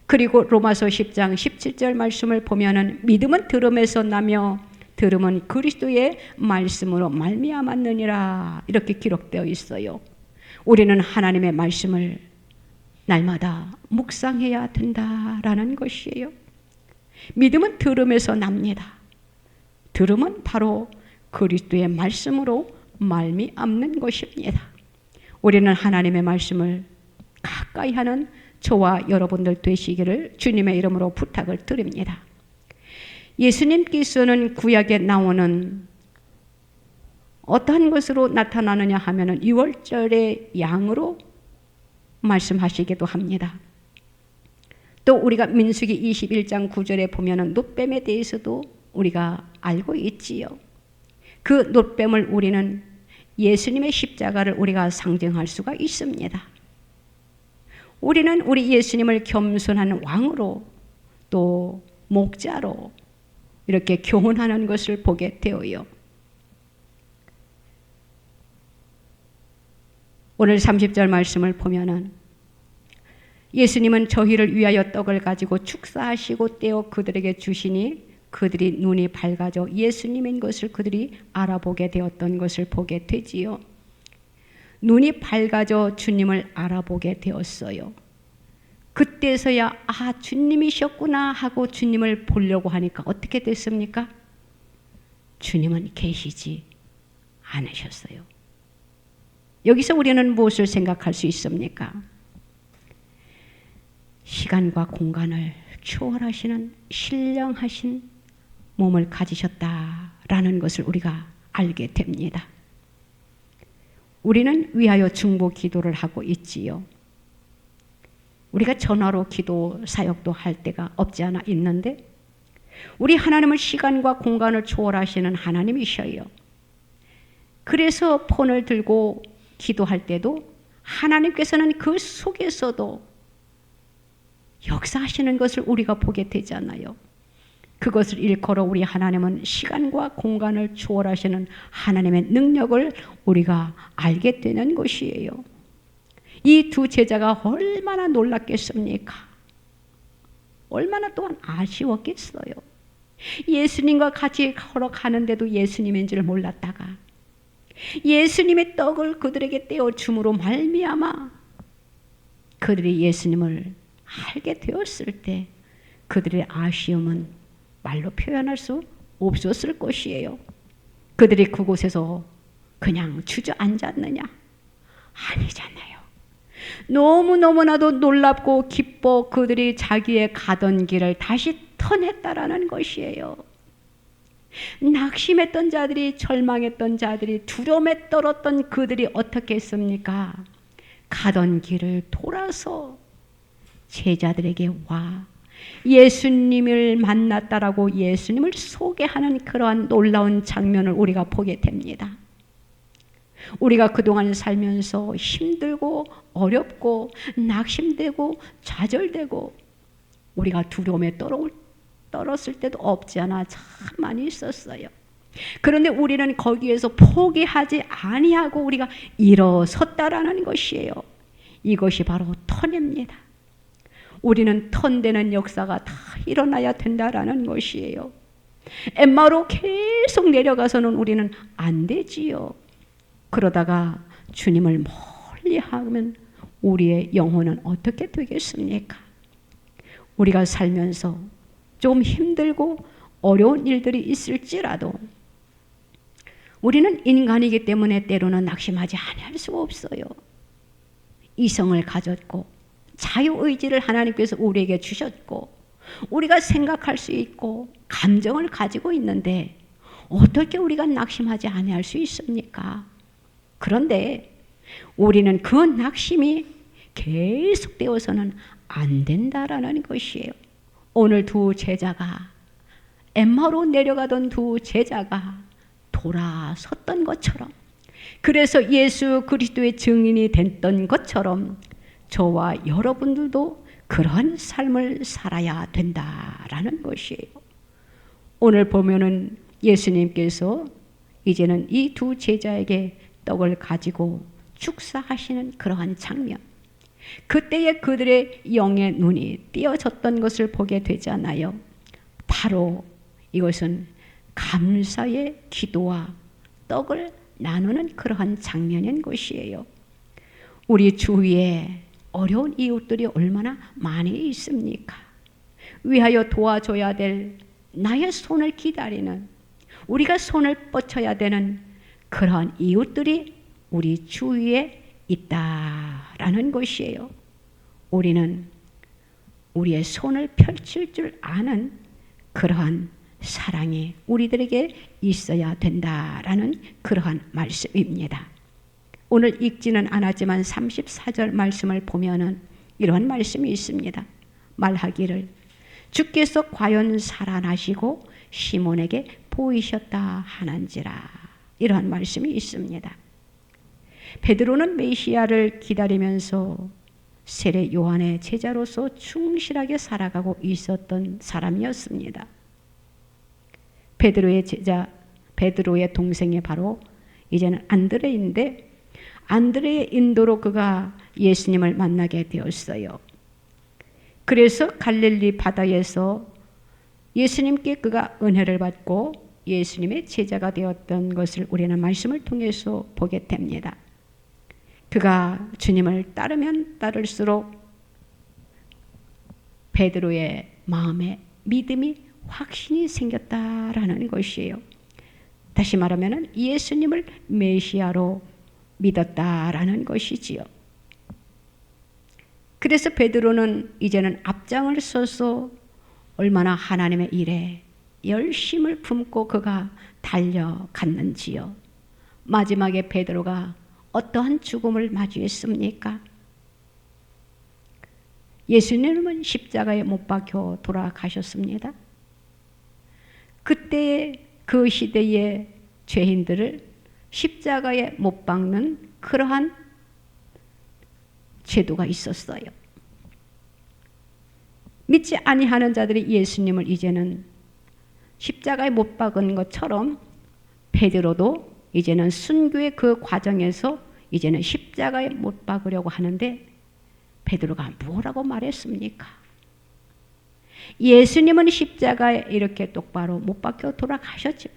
그리고 로마서 10장 17절 말씀을 보면은 믿음은 들음에서 나며 들음은 그리스도의 말씀으로 말미암았느니라 이렇게 기록되어 있어요. 우리는 하나님의 말씀을 날마다 묵상해야 된다라는 것이에요. 믿음은 들음에서 납니다. 들음은 바로 그리스도의 말씀으로 말미암는 것입니다. 우리는 하나님의 말씀을 가까이 하는 저와 여러분들 되시기를 주님의 이름으로 부탁을 드립니다. 예수님께서는 구약에 나오는 어떠한 것으로 나타나느냐 하면은 유월절의 양으로 말씀하시기도 합니다. 또 우리가 민수기 21장 9절에 보면은 놋뱀에 대해서도 우리가 알고 있지요. 그 놋뱀을 우리는 예수님의 십자가를 우리가 상징할 수가 있습니다. 우리는 우리 예수님을 겸손한 왕으로 또 목자로 이렇게 교훈하는 것을 보게 되어요. 오늘 30절 말씀을 보면은 예수님은 저희를 위하여 떡을 가지고 축사하시고 떼어 그들에게 주시니 그들이 눈이 밝아져 예수님인 것을 그들이 알아보게 되었던 것을 보게 되지요. 눈이 밝아져 주님을 알아보게 되었어요. 그때서야 아 주님이셨구나 하고 주님을 보려고 하니까 어떻게 됐습니까? 주님은 계시지 않으셨어요. 여기서 우리는 무엇을 생각할 수 있습니까? 시간과 공간을 초월하시는 신령하신 몸을 가지셨다라는 것을 우리가 알게 됩니다. 우리는 위하여 중보 기도를 하고 있지요. 우리가 전화로 기도 사역도 할 때가 없지 않아 있는데 우리 하나님은 시간과 공간을 초월하시는 하나님이셔요. 그래서 폰을 들고 기도할 때도 하나님께서는 그 속에서도 역사하시는 것을 우리가 보게 되잖아요. 그것을 일컬어 우리 하나님은 시간과 공간을 초월하시는 하나님의 능력을 우리가 알게 되는 것이에요. 이 두 제자가 얼마나 놀랐겠습니까? 얼마나 또한 아쉬웠겠어요. 예수님과 같이 걸어가는데도 예수님인 줄 몰랐다가 예수님의 떡을 그들에게 떼어 줌으로 말미암아 그들이 예수님을 알게 되었을 때 그들의 아쉬움은 말로 표현할 수 없었을 것이에요. 그들이 그곳에서 그냥 주저앉았느냐? 아니잖아요. 너무너무나도 놀랍고 기뻐 그들이 자기의 가던 길을 다시 터냈다라는 것이에요. 낙심했던 자들이, 절망했던 자들이, 두려움에 떨었던 그들이 어떻게 했습니까? 가던 길을 돌아서 제자들에게 와 예수님을 만났다라고 예수님을 소개하는 그러한 놀라운 장면을 우리가 보게 됩니다. 우리가 그동안 살면서 힘들고 어렵고 낙심되고 좌절되고 우리가 두려움에 떨었을 때도 없지 않아 참 많이 있었어요. 그런데 우리는 거기에서 포기하지 아니하고 우리가 일어섰다라는 것이에요. 이것이 바로 턴입니다. 우리는 턴되는 역사가 다 일어나야 된다라는 것이에요. 엠마오로 계속 내려가서는 우리는 안 되지요. 그러다가 주님을 멀리 하면 우리의 영혼은 어떻게 되겠습니까? 우리가 살면서 좀 힘들고 어려운 일들이 있을지라도 우리는 인간이기 때문에 때로는 낙심하지 아니할 수가 없어요. 이성을 가졌고 자유의지를 하나님께서 우리에게 주셨고 우리가 생각할 수 있고 감정을 가지고 있는데 어떻게 우리가 낙심하지 아니할 수 있습니까? 그런데 우리는 그 낙심이 계속되어서는 안 된다라는 것이에요. 오늘 두 제자가 엠마오로 내려가던 두 제자가 돌아섰던 것처럼 그래서 예수 그리스도의 증인이 됐던 것처럼 저와 여러분들도 그런 삶을 살아야 된다라는 것이에요. 오늘 보면은 예수님께서 이제는 이 두 제자에게 떡을 가지고 축사하시는 그러한 장면, 그때에 그들의 영의 눈이 띄어졌던 것을 보게 되잖아요. 바로 이것은 감사의 기도와 떡을 나누는 그러한 장면인 것이에요. 우리 주위에 어려운 이웃들이 얼마나 많이 있습니까? 위하여 도와줘야 될 나의 손을 기다리는, 우리가 손을 뻗쳐야 되는 그러한 이웃들이 우리 주위에 있다라는 것이에요. 우리는 우리의 손을 펼칠 줄 아는 그러한 사랑이 우리들에게 있어야 된다라는 그러한 말씀입니다. 오늘 읽지는 않았지만 34절 말씀을 보면은 이러한 말씀이 있습니다. 말하기를 주께서 과연 살아나시고 시몬에게 보이셨다 하는지라, 이러한 말씀이 있습니다. 베드로는 메시아를 기다리면서 세례 요한의 제자로서 충실하게 살아가고 있었던 사람이었습니다. 베드로의 제자, 베드로의 동생이 바로 이제는 안드레인데, 안드레의 인도로 그가 예수님을 만나게 되었어요. 그래서 갈릴리 바다에서 예수님께 그가 은혜를 받고 예수님의 제자가 되었던 것을 우리는 말씀을 통해서 보게 됩니다. 그가 주님을 따르면 따를수록 베드로의 마음에 믿음이 확신이 생겼다라는 것이에요. 다시 말하면 예수님을 메시아로 믿었다라는 것이지요. 그래서 베드로는 이제는 앞장을 서서 얼마나 하나님의 일에 열심을 품고 그가 달려갔는지요. 마지막에 베드로가 어떠한 죽음을 마주했습니까? 예수님은 십자가에 못 박혀 돌아가셨습니다. 그때 그 시대의 죄인들을 십자가에 못 박는 그러한 제도가 있었어요. 믿지 아니하는 자들이 예수님을 이제는 십자가에 못 박은 것처럼 베드로도 이제는 순교의 그 과정에서 이제는 십자가에 못 박으려고 하는데, 베드로가 뭐라고 말했습니까? 예수님은 십자가에 이렇게 똑바로 못 박혀 돌아가셨지만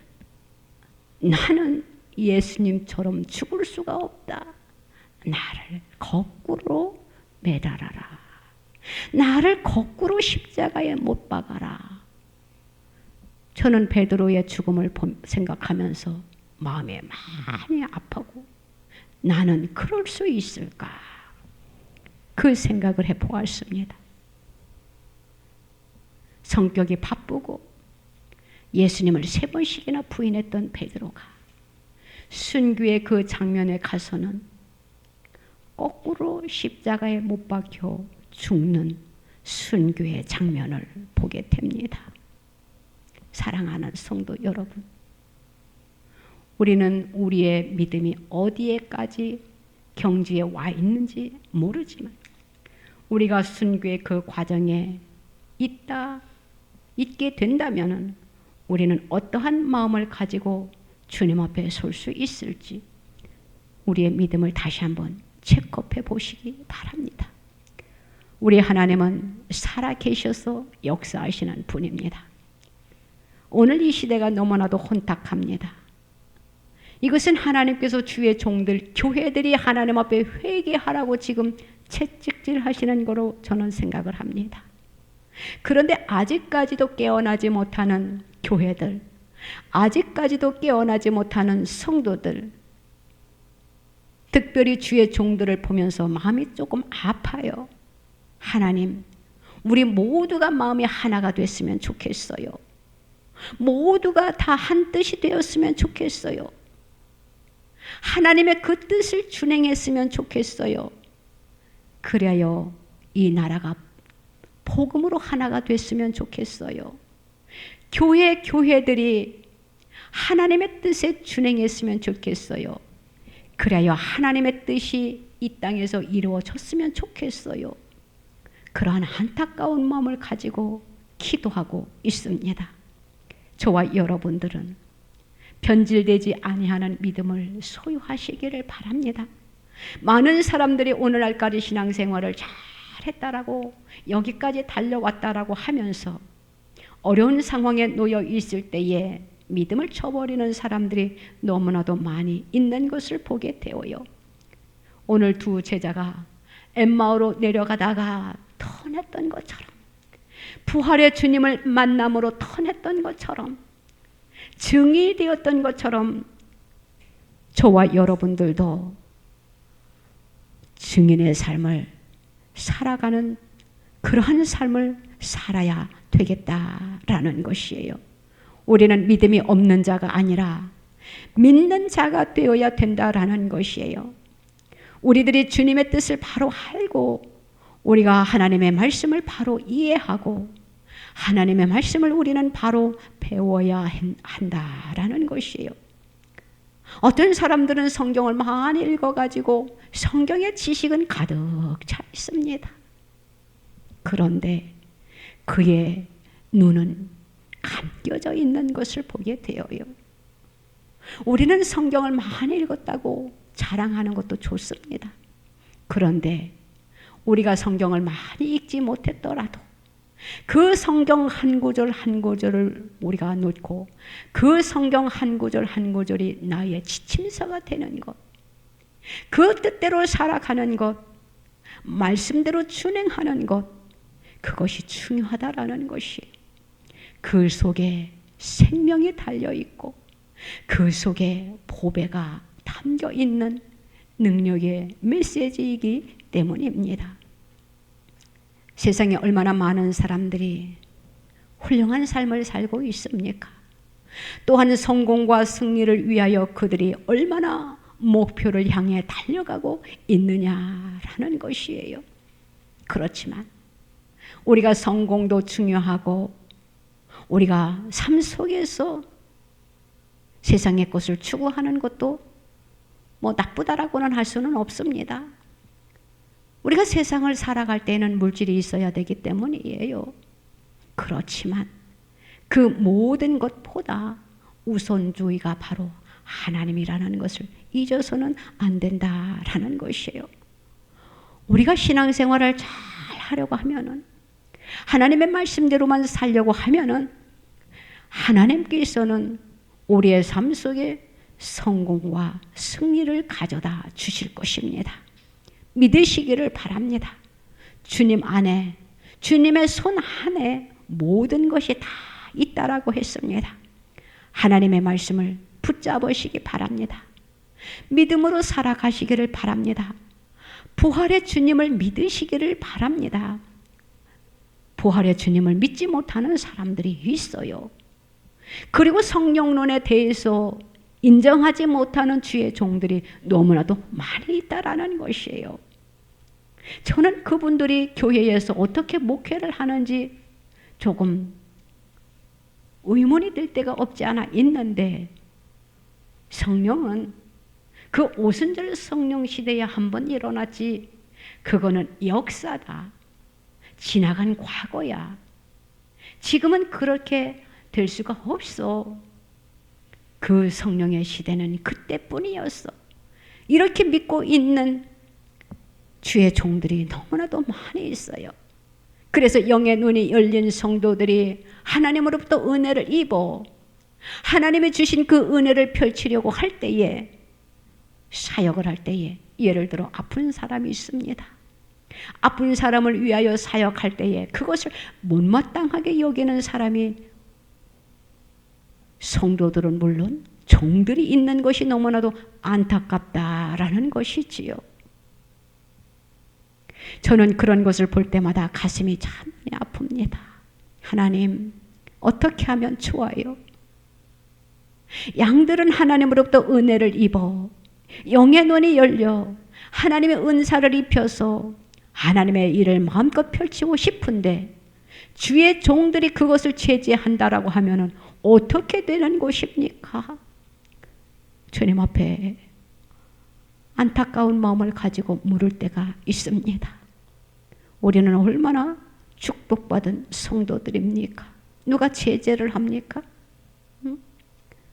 나는 예수님처럼 죽을 수가 없다. 나를 거꾸로 매달아라. 나를 거꾸로 십자가에 못 박아라. 저는 베드로의 죽음을 생각하면서 마음이 많이 아프고, 나는 그럴 수 있을까? 그 생각을 해보았습니다. 성격이 바쁘고 예수님을 3번씩이나 부인했던 베드로가 순교의 그 장면에 가서는 거꾸로 십자가에 못 박혀 죽는 순교의 장면을 보게 됩니다. 사랑하는 성도 여러분, 우리는 우리의 믿음이 어디에까지 경지에 와 있는지 모르지만 우리가 순교의 그 과정에 있게 된다면 우리는 어떠한 마음을 가지고 주님 앞에 설 수 있을지 우리의 믿음을 다시 한번 체크해 보시기 바랍니다. 우리 하나님은 살아계셔서 역사하시는 분입니다. 오늘 이 시대가 너무나도 혼탁합니다. 이것은 하나님께서 주의 종들, 교회들이 하나님 앞에 회개하라고 지금 채찍질 하시는 거로 저는 생각을 합니다. 그런데 아직까지도 깨어나지 못하는 교회들, 아직까지도 깨어나지 못하는 성도들, 특별히 주의 종들을 보면서 마음이 조금 아파요. 하나님, 우리 모두가 마음이 하나가 됐으면 좋겠어요. 모두가 다 한 뜻이 되었으면 좋겠어요. 하나님의 그 뜻을 준행했으면 좋겠어요. 그래야 이 나라가 복음으로 하나가 됐으면 좋겠어요. 교회들이 하나님의 뜻에 준행했으면 좋겠어요. 그래야 하나님의 뜻이 이 땅에서 이루어졌으면 좋겠어요. 그러한 안타까운 마음을 가지고 기도하고 있습니다. 저와 여러분들은 변질되지 아니하는 믿음을 소유하시기를 바랍니다. 많은 사람들이 오늘날까지 신앙생활을 잘했다라고 여기까지 달려왔다라고 하면서 어려운 상황에 놓여 있을 때에 믿음을 쳐버리는 사람들이 너무나도 많이 있는 것을 보게 되어요. 오늘 두 제자가 엠마오로 내려가다가 턴했던 것처럼, 부활의 주님을 만남으로 턴했던 것처럼, 증이 되었던 것처럼 저와 여러분들도 증인의 삶을 살아가는 그러한 삶을 살아야 되겠다라는 것이에요. 우리는 믿음이 없는 자가 아니라 믿는 자가 되어야 된다라는 것이에요. 우리들이 주님의 뜻을 바로 알고 우리가 하나님의 말씀을 바로 이해하고 하나님의 말씀을 우리는 바로 배워야 한다라는 것이에요. 어떤 사람들은 성경을 많이 읽어가지고 성경의 지식은 가득 차 있습니다. 그런데 그의 눈은 감겨져 있는 것을 보게 되어요. 우리는 성경을 많이 읽었다고 자랑하는 것도 좋습니다. 그런데 우리가 성경을 많이 읽지 못했더라도 그 성경 한 구절 한 구절을 우리가 놓고 그 성경 한 구절 한 구절이 나의 지침서가 되는 것, 그 뜻대로 살아가는 것, 말씀대로 준행하는 것, 그것이 중요하다라는 것이, 그 속에 생명이 달려있고 그 속에 보배가 담겨있는 능력의 메시지이기 때문입니다. 세상에 얼마나 많은 사람들이 훌륭한 삶을 살고 있습니까? 또한 성공과 승리를 위하여 그들이 얼마나 목표를 향해 달려가고 있느냐라는 것이에요. 그렇지만 우리가 성공도 중요하고 우리가 삶 속에서 세상의 것을 추구하는 것도 나쁘다라고는 할 수는 없습니다. 우리가 세상을 살아갈 때는 물질이 있어야 되기 때문이에요. 그렇지만 그 모든 것보다 우선주의가 바로 하나님이라는 것을 잊어서는 안 된다라는 것이에요. 우리가 신앙생활을 잘 하려고 하면은, 하나님의 말씀대로만 살려고 하면은 하나님께서는 우리의 삶 속에 성공과 승리를 가져다 주실 것입니다. 믿으시기를 바랍니다. 주님 안에, 주님의 손 안에 모든 것이 다 있다라고 했습니다. 하나님의 말씀을 붙잡으시기 바랍니다. 믿음으로 살아가시기를 바랍니다. 부활의 주님을 믿으시기를 바랍니다. 부활의 주님을 믿지 못하는 사람들이 있어요. 그리고 성령론에 대해서 인정하지 못하는 주의 종들이 너무나도 많이 있다라는 것이에요. 저는 그분들이 교회에서 어떻게 목회를 하는지 조금 의문이 들 때가 없지 않아 있는데, 성령은 그 오순절 성령 시대에 한 번 일어났지 그거는 역사다. 지나간 과거야. 지금은 그렇게 될 수가 없어. 그 성령의 시대는 그때뿐이었어. 이렇게 믿고 있는 주의 종들이 너무나도 많이 있어요. 그래서 영의 눈이 열린 성도들이 하나님으로부터 은혜를 입어 하나님이 주신 그 은혜를 펼치려고 할 때에, 사역을 할 때에, 예를 들어 아픈 사람이 있습니다. 아픈 사람을 위하여 사역할 때에 그것을 못마땅하게 여기는 사람이, 성도들은 물론 종들이 있는 것이 너무나도 안타깝다라는 것이지요. 저는 그런 것을 볼 때마다 가슴이 참 아픕니다. 하나님, 어떻게 하면 좋아요? 양들은 하나님으로부터 은혜를 입어 영의 눈이 열려 하나님의 은사를 입혀서 하나님의 일을 마음껏 펼치고 싶은데 주의 종들이 그것을 제지한다라고 하면은 어떻게 되는 것입니까? 주님 앞에 안타까운 마음을 가지고 물을 때가 있습니다. 우리는 얼마나 축복받은 성도들입니까? 누가 제재를 합니까? 응?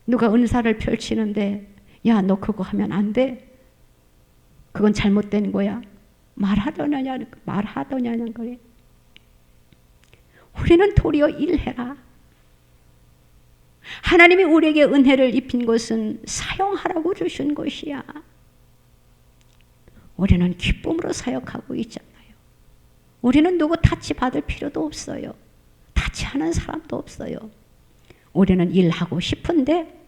누가 은사를 펼치는데 야, 너 그거 하면 안 돼. 그건 잘못된 거야. 말하더냐는 거예요. 우리는 도리어 일해라. 하나님이 우리에게 은혜를 입힌 것은 사용하라고 주신 것이야. 우리는 기쁨으로 사역하고 있잖아요. 우리는 누구 타치 받을 필요도 없어요. 타치하는 사람도 없어요. 우리는 일하고 싶은데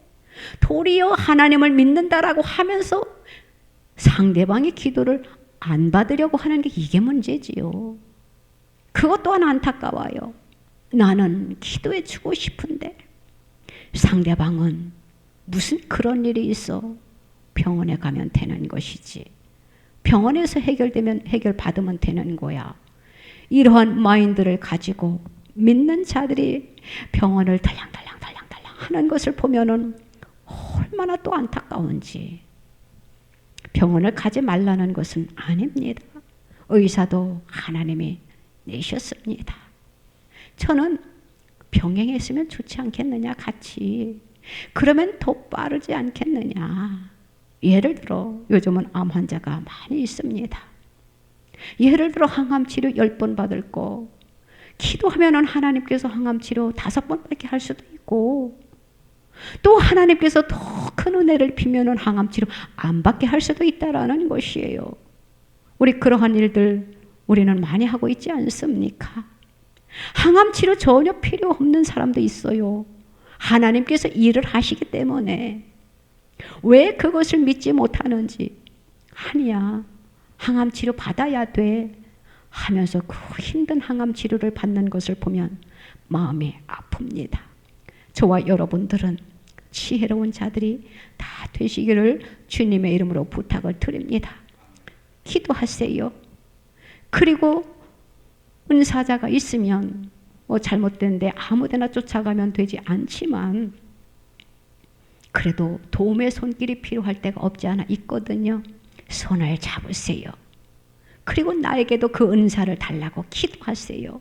도리어 하나님을 믿는다라고 하면서 상대방의 기도를 안 받으려고 하는 게 이게 문제지요. 그것 또한 안타까워요. 나는 기도해 주고 싶은데 상대방은 무슨 그런 일이 있어 병원에 가면 되는 것이지. 병원에서 해결되면 해결받으면 되는 거야. 이러한 마인드를 가지고 믿는 자들이 병원을 달랑달랑 하는 것을 보면은 얼마나 또 안타까운지. 병원을 가지 말라는 것은 아닙니다. 의사도 하나님이 내셨습니다. 저는 병행했으면 좋지 않겠느냐 같이. 그러면 더 빠르지 않겠느냐. 예를 들어 요즘은 암 환자가 많이 있습니다. 예를 들어 항암치료 10번 받을 거 기도하면 하나님께서 항암치료 5번밖에 할 수도 있고 또 하나님께서 더 큰 은혜를 비면 항암치료 안 받게 할 수도 있다라는 것이에요. 우리 그러한 일들 우리는 많이 하고 있지 않습니까? 항암치료 전혀 필요 없는 사람도 있어요. 하나님께서 일을 하시기 때문에. 왜 그것을 믿지 못하는지. 아니야, 항암치료 받아야 돼 하면서 그 힘든 항암치료를 받는 것을 보면 마음이 아픕니다. 저와 여러분들은 지혜로운 자들이 다 되시기를 주님의 이름으로 부탁을 드립니다. 기도하세요. 그리고 은사자가 있으면 뭐 잘못된데 아무데나 쫓아가면 되지 않지만 그래도 도움의 손길이 필요할 때가 없지 않아 있거든요. 손을 잡으세요. 그리고 나에게도 그 은사를 달라고 기도하세요.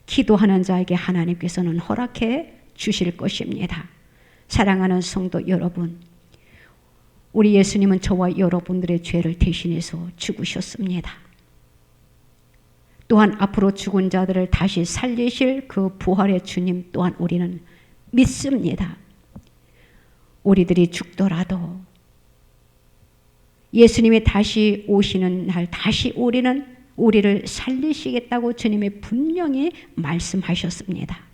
기도하는 자에게 하나님께서는 허락해 주실 것입니다. 사랑하는 성도 여러분, 우리 예수님은 저와 여러분들의 죄를 대신해서 죽으셨습니다. 또한 앞으로 죽은 자들을 다시 살리실 그 부활의 주님 또한 우리는 믿습니다. 우리들이 죽더라도 예수님이 다시 오시는 날 다시 우리를 살리시겠다고 주님이 분명히 말씀하셨습니다.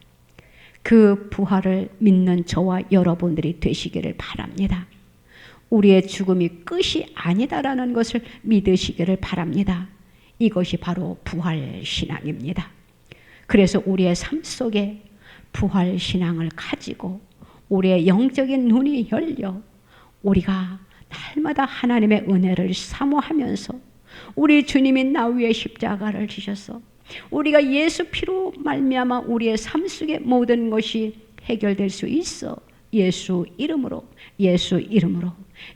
그 부활을 믿는 저와 여러분들이 되시기를 바랍니다. 우리의 죽음이 끝이 아니다라는 것을 믿으시기를 바랍니다. 이것이 바로 부활신앙입니다. 그래서 우리의 삶 속에 부활신앙을 가지고 우리의 영적인 눈이 열려 우리가 날마다 하나님의 은혜를 사모하면서 우리 주님이 나 위에 십자가를 지셔서 우리가 예수 피로 말미암아 우리의 삶 속의 모든 것이 해결될 수 있어. 예수 이름으로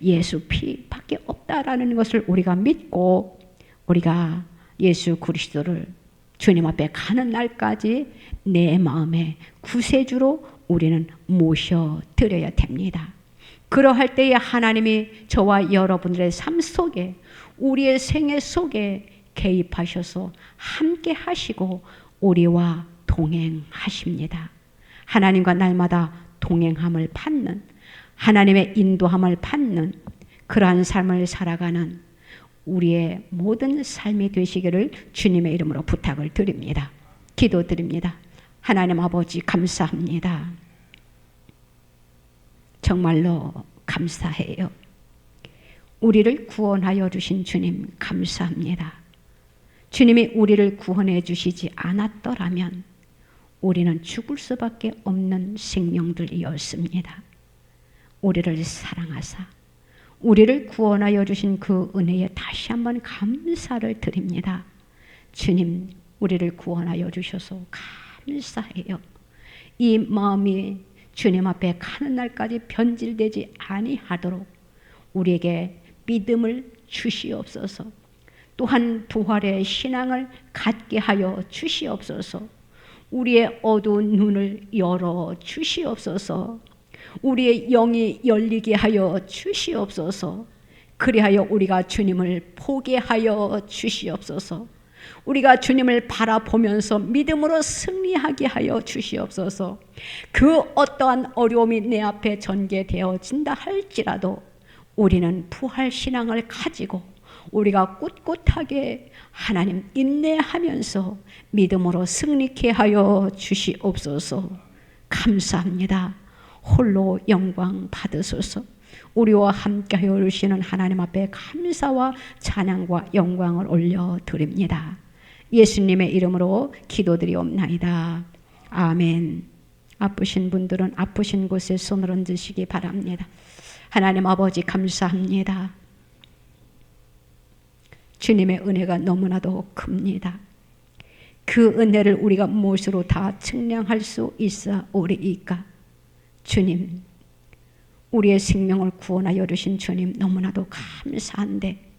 예수 피밖에 없다라는 것을 우리가 믿고 우리가 예수 그리스도를 주님 앞에 가는 날까지 내 마음의 구세주로 우리는 모셔드려야 됩니다. 그러할 때에 하나님이 저와 여러분들의 삶 속에 우리의 생애 속에 개입하셔서 함께 하시고 우리와 동행하십니다. 하나님과 날마다 동행함을 받는 하나님의 인도함을 받는 그러한 삶을 살아가는 우리의 모든 삶이 되시기를 주님의 이름으로 부탁을 드립니다. 기도드립니다. 하나님 아버지 감사합니다. 정말로 감사해요. 우리를 구원하여 주신 주님 감사합니다. 주님이 우리를 구원해 주시지 않았더라면 우리는 죽을 수밖에 없는 생명들이었습니다. 우리를 사랑하사 우리를 구원하여 주신 그 은혜에 다시 한번 감사를 드립니다. 주님, 우리를 구원하여 주셔서 감사해요. 이 마음이 주님 앞에 가는 날까지 변질되지 아니하도록 우리에게 믿음을 주시옵소서. 또한 부활의 신앙을 갖게 하여 주시옵소서. 우리의 어두운 눈을 열어 주시옵소서. 우리의 영이 열리게 하여 주시옵소서. 그리하여 우리가 주님을 보게 하여 주시옵소서. 우리가 주님을 바라보면서 믿음으로 승리하게 하여 주시옵소서. 그 어떠한 어려움이 내 앞에 전개되어진다 할지라도 우리는 부활 신앙을 가지고 우리가 꿋꿋하게 하나님 인내하면서 믿음으로 승리케 하여 주시옵소서. 감사합니다. 홀로 영광 받으소서. 우리와 함께하여 주시는 하나님 앞에 감사와 찬양과 영광을 올려드립니다. 예수님의 이름으로 기도드리옵나이다. 아멘. 아프신 분들은 아프신 곳에 손을 얹으시기 바랍니다. 하나님 아버지 감사합니다. 주님의 은혜가 너무나도 큽니다. 그 은혜를 우리가 무엇으로 다 측량할 수 있사오리이까. 주님, 우리의 생명을 구원하여 주신 주님 너무나도 감사한데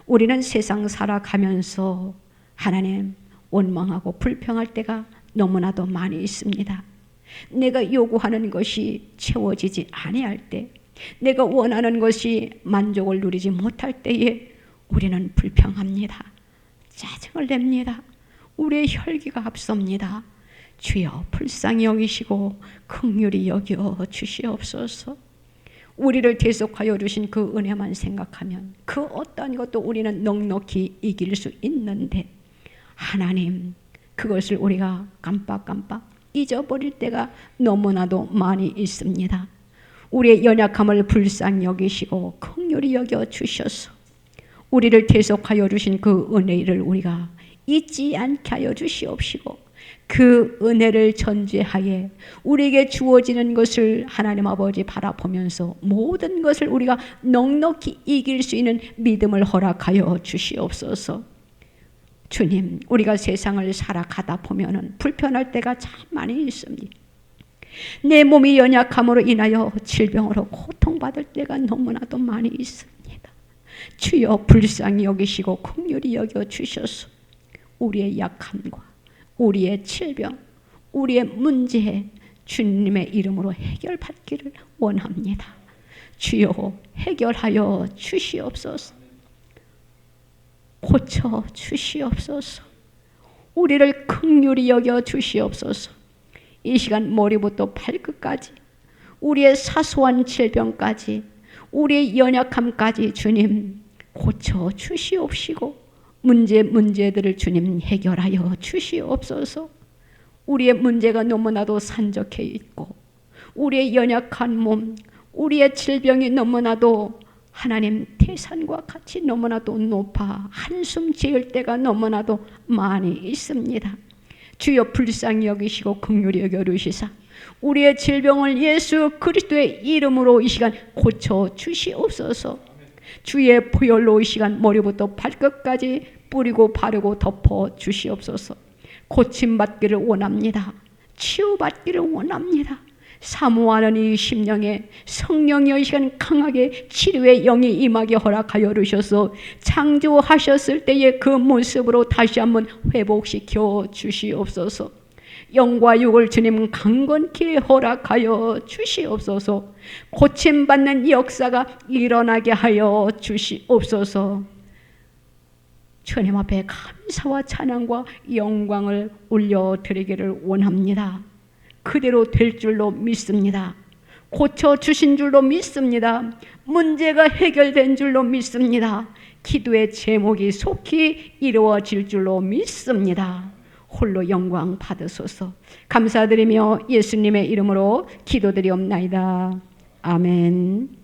우리는 세상 살아가면서 하나님 원망하고 불평할 때가 너무나도 많이 있습니다. 내가 요구하는 것이 채워지지 아니할 때, 내가 원하는 것이 만족을 누리지 못할 때에 우리는 불평합니다. 짜증을 냅니다. 우리의 혈기가 앞섭니다. 주여 불쌍히 여기시고 긍휼히 여겨 주시옵소서. 우리를 대속하여 주신 그 은혜만 생각하면 그 어떠한 것도 우리는 넉넉히 이길 수 있는데 하나님, 그것을 우리가 깜빡깜빡 잊어버릴 때가 너무나도 많이 있습니다. 우리의 연약함을 불쌍히 여기시고 긍휼히 여겨 주셔서 우리를 대속하여 주신 그 은혜를 우리가 잊지 않게 하여 주시옵시고 그 은혜를 전제하에 우리에게 주어지는 것을 하나님 아버지 바라보면서 모든 것을 우리가 넉넉히 이길 수 있는 믿음을 허락하여 주시옵소서. 주님, 우리가 세상을 살아가다 보면 불편할 때가 참 많이 있습니다. 내 몸이 연약함으로 인하여 질병으로 고통받을 때가 너무나도 많이 있습니다. 주여 불쌍히 여기시고 긍휼히 여겨 주셔서 우리의 약함과 우리의 질병, 우리의 문제 주님의 이름으로 해결받기를 원합니다. 주여 해결하여 주시옵소서. 고쳐 주시옵소서. 우리를 긍휼히 여겨 주시옵소서. 이 시간 머리부터 발끝까지 우리의 사소한 질병까지 우리의 연약함까지 주님 고쳐 주시옵시고 문제들을 주님 해결하여 주시옵소서. 우리의 문제가 너무나도 산적해 있고 우리의 연약한 몸, 우리의 질병이 너무나도 하나님 태산과 같이 너무나도 높아 한숨 지을 때가 너무나도 많이 있습니다. 주여 불쌍히 여기시고 긍휼히 여겨 주시사 우리의 질병을 예수 그리스도의 이름으로 이 시간 고쳐 주시옵소서. 주의 보혈로 이 시간 머리부터 발끝까지 뿌리고 바르고 덮어 주시옵소서. 고침받기를 원합니다. 치유받기를 원합니다. 사모하는 이 심령에 성령이 이 시간 강하게 치료의 영이 임하게 허락하여 주셔서 창조하셨을 때의 그 모습으로 다시 한번 회복시켜 주시옵소서. 영과 육을 주님 강건케 허락하여 주시옵소서. 고침받는 역사가 일어나게 하여 주시옵소서. 주님 앞에 감사와 찬양과 영광을 올려드리기를 원합니다. 그대로 될 줄로 믿습니다. 고쳐주신 줄로 믿습니다. 문제가 해결된 줄로 믿습니다. 기도의 제목이 속히 이루어질 줄로 믿습니다. 홀로 영광 받으소서. 감사드리며 예수님의 이름으로 기도드리옵나이다. 아멘.